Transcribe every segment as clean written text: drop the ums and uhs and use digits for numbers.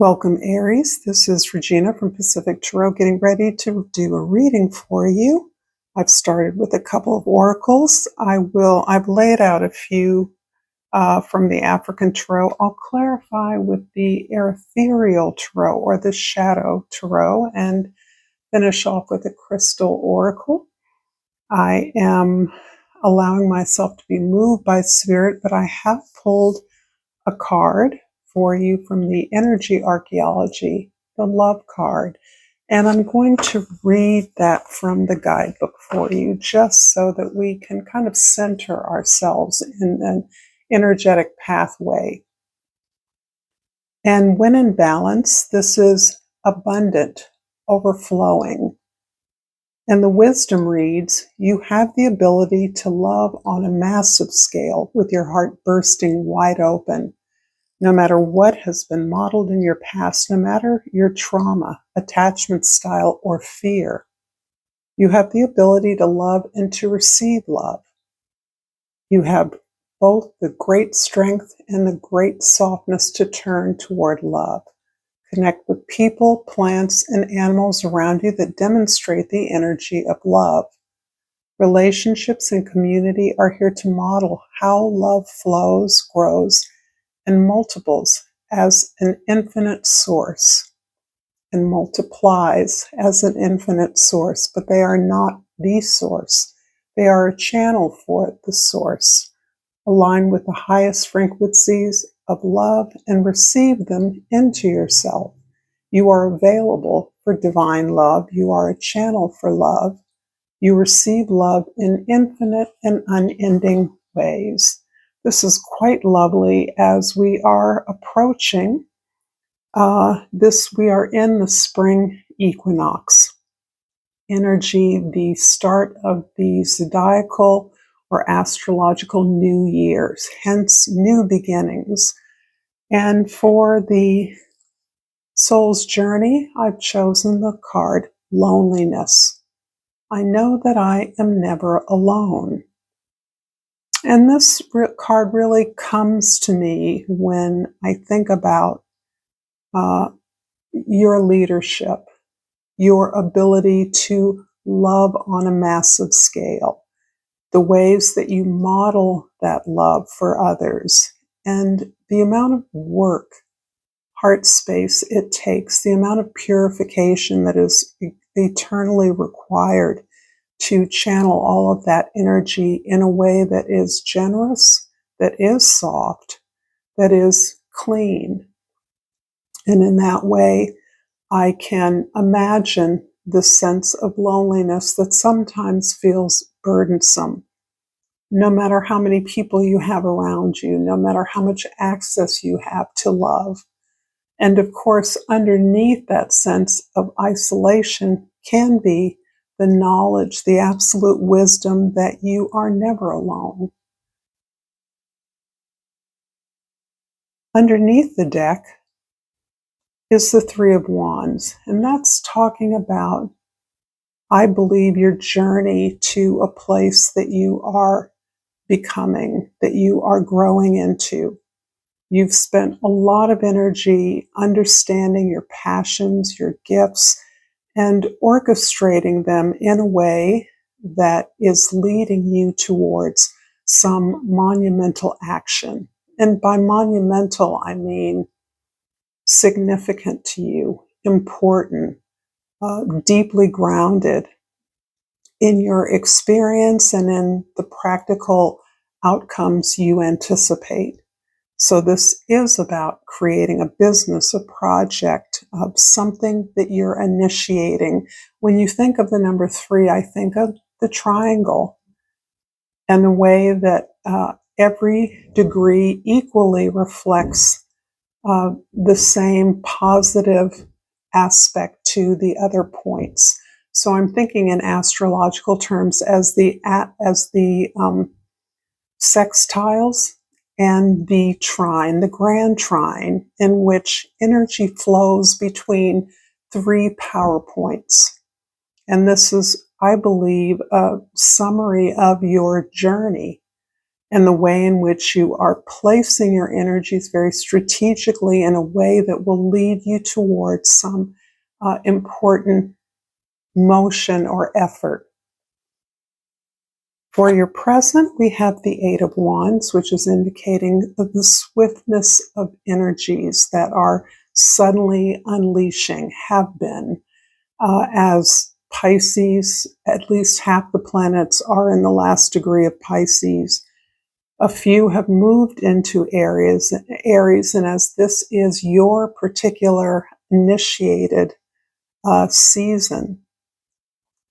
Welcome, Aries. This is Regina from Pacific Tarot, getting ready to do a reading for you. I've started with a couple of oracles. I've laid out a few from the African Tarot. I'll clarify with the ethereal Tarot or the Shadow Tarot and finish off with a crystal oracle. I am allowing myself to be moved by spirit, but I have pulled a card for you from the energy archaeology, the love card. And I'm going to read that from the guidebook for you just so that we can kind of center ourselves in an energetic pathway. And when in balance, this is abundant, overflowing. And the wisdom reads, you have the ability to love on a massive scale with your heart bursting wide open. No matter what has been modeled in your past, no matter your trauma, attachment style, or fear, you have the ability to love and to receive love. You have both the great strength and the great softness to turn toward love. Connect with people, plants, and animals around you that demonstrate the energy of love. Relationships and community are here to model how love flows, grows, and multiples as an infinite source and multiplies as an infinite source, but they are not the source. They are a channel for the source. Align with the highest frequencies of love and receive them into yourself. You are available for divine love. You are a channel for love. You receive love in infinite and unending ways. This is quite lovely as we are approaching we are in the spring equinox energy, the start of the zodiacal or astrological new years, hence new beginnings. And for the soul's journey, I've chosen the card loneliness. I know that I am never alone. And this card really comes to me when I think about your leadership, your ability to love on a massive scale, the ways that you model that love for others, and the amount of work, heart space it takes, the amount of purification that is eternally required to channel all of that energy in a way that is generous, that is soft, that is clean. And in that way, I can imagine the sense of loneliness that sometimes feels burdensome. No matter how many people you have around you, no matter how much access you have to love. And of course, underneath that sense of isolation can be the knowledge, the absolute wisdom that you are never alone. Underneath the deck is the Three of Wands, and that's talking about, I believe, your journey to a place that you are becoming, that you are growing into. You've spent a lot of energy understanding your passions, your gifts, and orchestrating them in a way that is leading you towards some monumental action. And by monumental, I mean significant to you, important, deeply grounded in your experience and in the practical outcomes you anticipate. So this is about creating a business, a project, something that you're initiating. When you think of the number 3, I think of the triangle and the way that every degree equally reflects the same positive aspect to the other points. So I'm thinking in astrological terms as the sextiles and the trine, the grand trine, in which energy flows between 3 power points. And this is, I believe, a summary of your journey. and the way in which you are placing your energies very strategically in a way that will lead you towards some important motion or effort. For your present, we have the Eight of Wands, which is indicating the swiftness of energies that are suddenly unleashing, have been, as Pisces, at least half the planets are in the last degree of Pisces. A few have moved into Aries, and as this is your particular initiated season,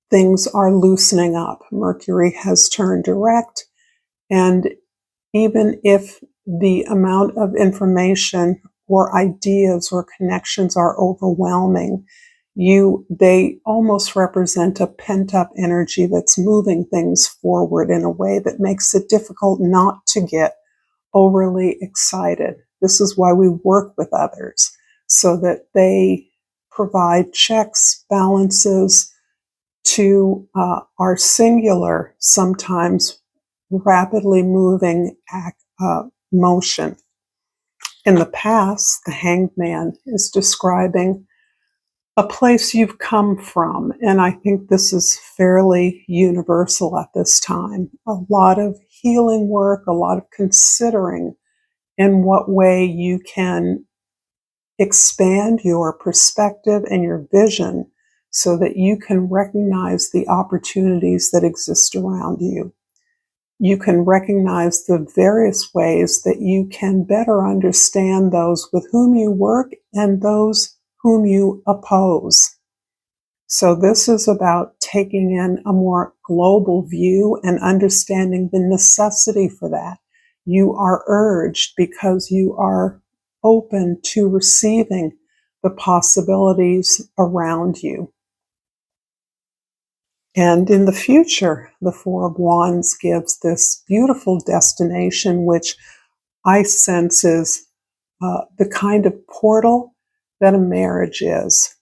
things are loosening up. Mercury has turned direct, and even if the amount of information or ideas or connections are overwhelming, they almost represent a pent-up energy that's moving things forward in a way that makes it difficult not to get overly excited. This is why we work with others, so that they provide checks, balances to our singular, sometimes rapidly moving motion. In the past, the Hanged Man is describing a place you've come from, and I think this is fairly universal at this time. A lot of healing work, a lot of considering in what way you can expand your perspective and your vision so that you can recognize the opportunities that exist around you. You can recognize the various ways that you can better understand those with whom you work and those whom you oppose. So this is about taking in a more global view and understanding the necessity for that. You are urged because you are open to receiving the possibilities around you. And in the future, the Four of Wands gives this beautiful destination, which I sense is the kind of portal that a marriage is.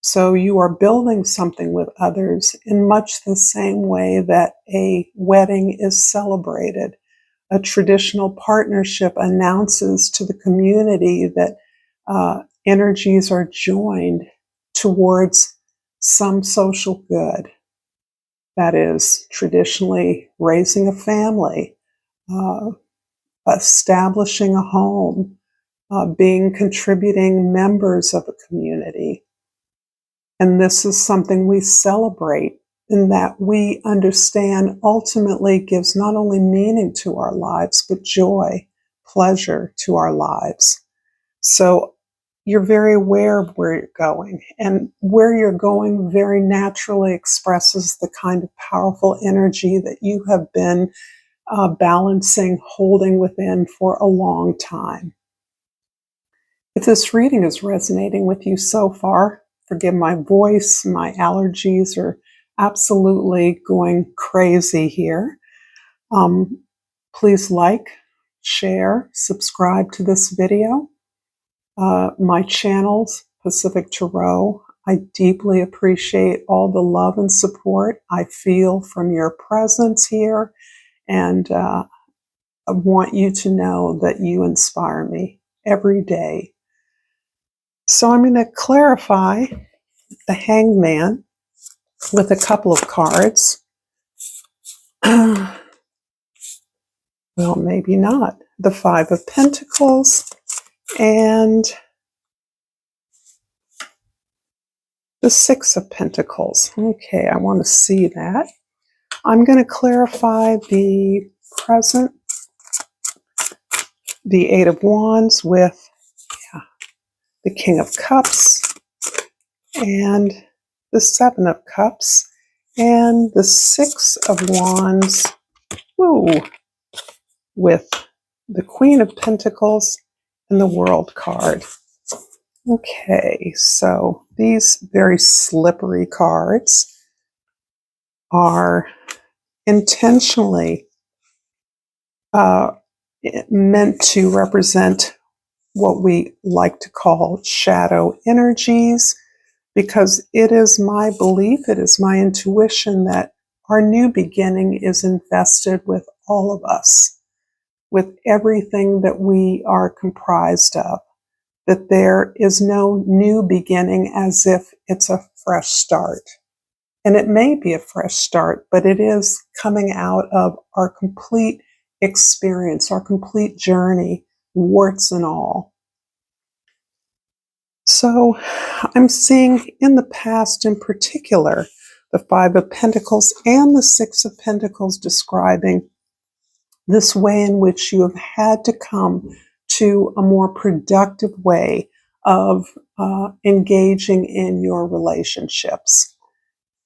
So you are building something with others in much the same way that a wedding is celebrated. A traditional partnership announces to the community that energies are joined towards some social good. That is traditionally raising a family, establishing a home, being contributing members of a community. And this is something we celebrate, in that we understand ultimately gives not only meaning to our lives, but joy, pleasure to our lives. So you're very aware of where you're going, and where you're going very naturally expresses the kind of powerful energy that you have been balancing, holding within for a long time. If this reading is resonating with you so far, forgive my voice, my allergies are absolutely going crazy here. Please like, share, subscribe to this video. My channels, Pacific Tarot, I deeply appreciate all the love and support I feel from your presence here, and I want you to know that you inspire me every day. So I'm going to clarify the Hanged Man with a couple of cards. Well, maybe not. The Five of Pentacles and the Six of Pentacles. Okay, I want to see that. I'm going to clarify the present, the Eight of Wands with the King of Cups and the Seven of Cups and the Six of Wands, with the Queen of Pentacles and the World card. Okay, so these very slippery cards are intentionally meant to represent what we like to call shadow energies, because it is my belief, it is my intuition that our new beginning is invested with all of us. with everything that we are comprised of, that there is no new beginning as if it's a fresh start. And it may be a fresh start, but it is coming out of our complete experience, our complete journey, warts and all. So I'm seeing in the past in particular, the Five of Pentacles and the Six of Pentacles describing this way in which you have had to come to a more productive way of engaging in your relationships.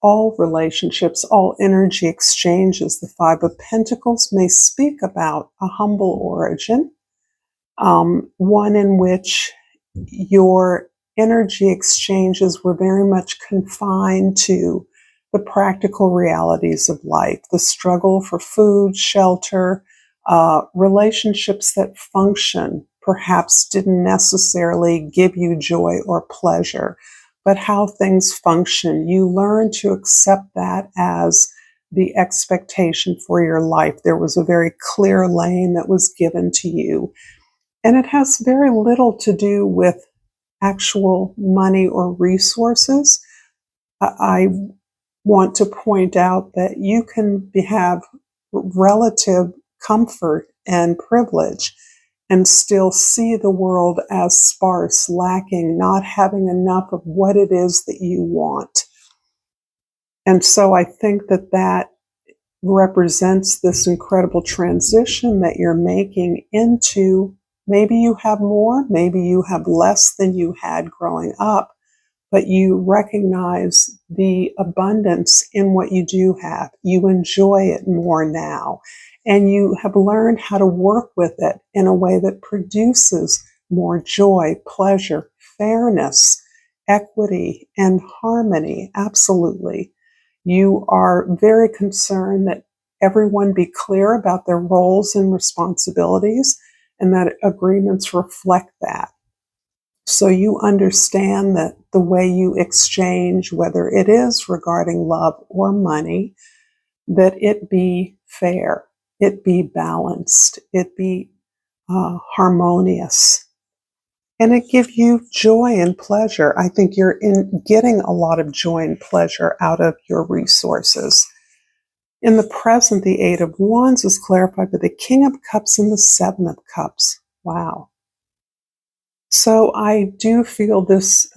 All relationships, all energy exchanges. The Five of Pentacles may speak about a humble origin, one in which your energy exchanges were very much confined to the practical realities of life, the struggle for food, shelter, relationships that function perhaps didn't necessarily give you joy or pleasure, but how things function. You learn to accept that as the expectation for your life. There was a very clear lane that was given to you. And it has very little to do with actual money or resources. I want to point out that you can have relative comfort and privilege and still see the world as sparse, lacking, not having enough of what it is that you want. And so I think that that represents this incredible transition that you're making into maybe you have more, maybe you have less than you had growing up, but you recognize the abundance in what you do have. You enjoy it more now, and you have learned how to work with it in a way that produces more joy, pleasure, fairness, equity, and harmony. Absolutely. You are very concerned that everyone be clear about their roles and responsibilities, and that agreements reflect that. So you understand that the way you exchange, whether it is regarding love or money, that it be fair, it be balanced, it be harmonious, and it give you joy and pleasure. I think you're getting a lot of joy and pleasure out of your resources. In the present, the Eight of Wands is clarified by the King of Cups and the Seven of Cups. Wow. So I do feel this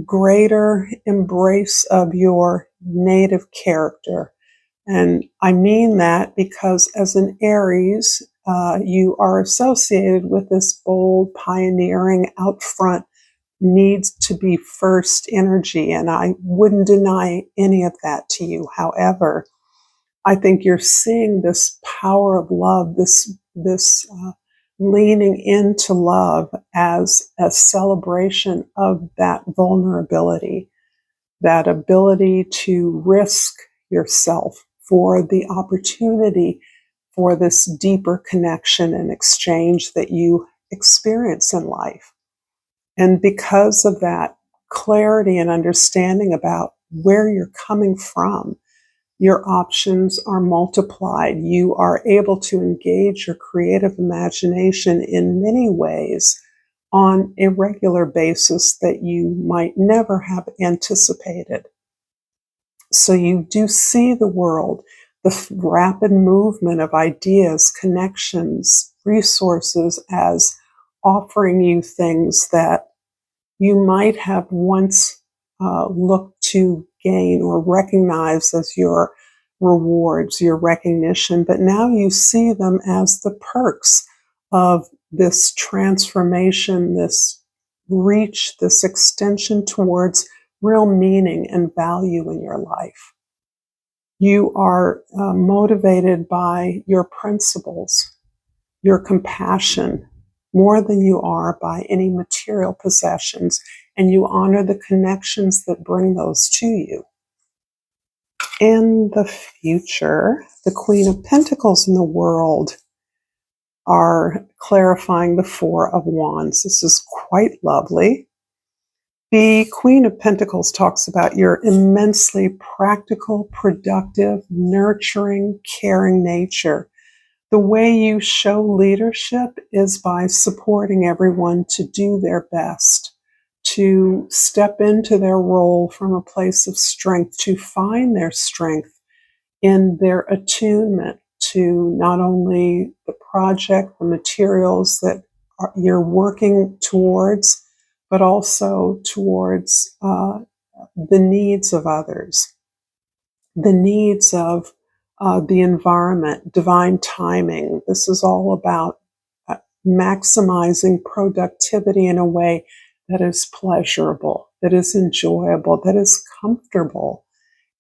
greater embrace of your native character. And I mean that because as an Aries, you are associated with this bold, pioneering, out front, needs to be first energy. And I wouldn't deny any of that to you. However, I think you're seeing this power of love, this leaning into love as a celebration of that vulnerability, that ability to risk yourself for the opportunity for this deeper connection and exchange that you experience in life. And because of that clarity and understanding about where you're coming from, your options are multiplied. You are able to engage your creative imagination in many ways on a regular basis that you might never have anticipated. So you do see the world, the rapid movement of ideas, connections, resources as offering you things that you might have once looked to gain or recognize as your rewards, your recognition, but now you see them as the perks of this transformation, this reach, this extension towards real meaning and value in your life. You are motivated by your principles, your compassion, more than you are by any material possessions, and you honor the connections that bring those to you. In the future, the Queen of Pentacles in the world are clarifying the Four of Wands. This is quite lovely. The Queen of Pentacles talks about your immensely practical, productive, nurturing, caring nature. The way you show leadership is by supporting everyone to do their best, to step into their role from a place of strength, to find their strength in their attunement to not only the project, the materials that you're working towards, but also towards the needs of others, the needs of the environment, divine timing. This is all about maximizing productivity in a way that is pleasurable, that is enjoyable, that is comfortable,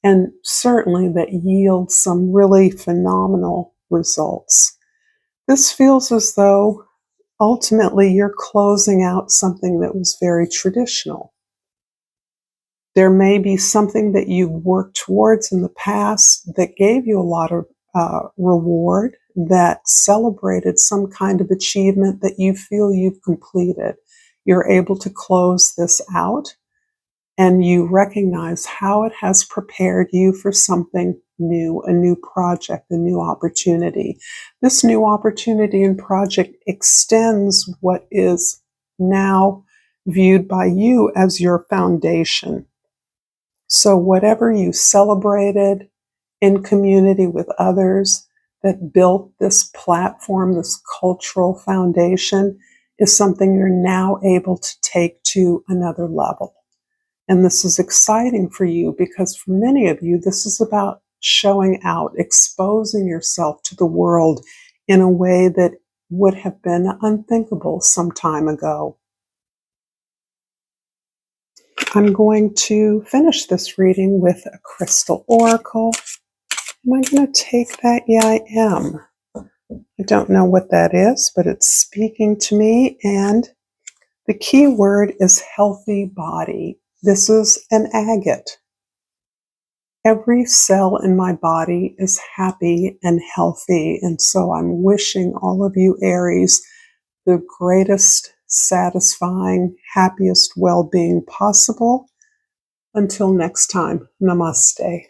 and certainly that yields some really phenomenal results. This feels as though ultimately you're closing out something that was very traditional. There may be something that you worked towards in the past that gave you a lot of reward, that celebrated some kind of achievement that you feel you've completed. You're able to close this out, and you recognize how it has prepared you for something new, a new project, a new opportunity. This new opportunity and project extends what is now viewed by you as your foundation. So whatever you celebrated in community with others that built this platform, this cultural foundation, is something you're now able to take to another level. And this is exciting for you because for many of you, this is about showing out, exposing yourself to the world in a way that would have been unthinkable some time ago. I'm going to finish this reading with a crystal oracle. Am I going to take that? Yeah, I am. I don't know what that is, but it's speaking to me, and the key word is healthy body. This is an agate. Every cell in my body is happy and healthy, and so I'm wishing all of you Aries the greatest, satisfying, happiest well-being possible. Until next time, namaste.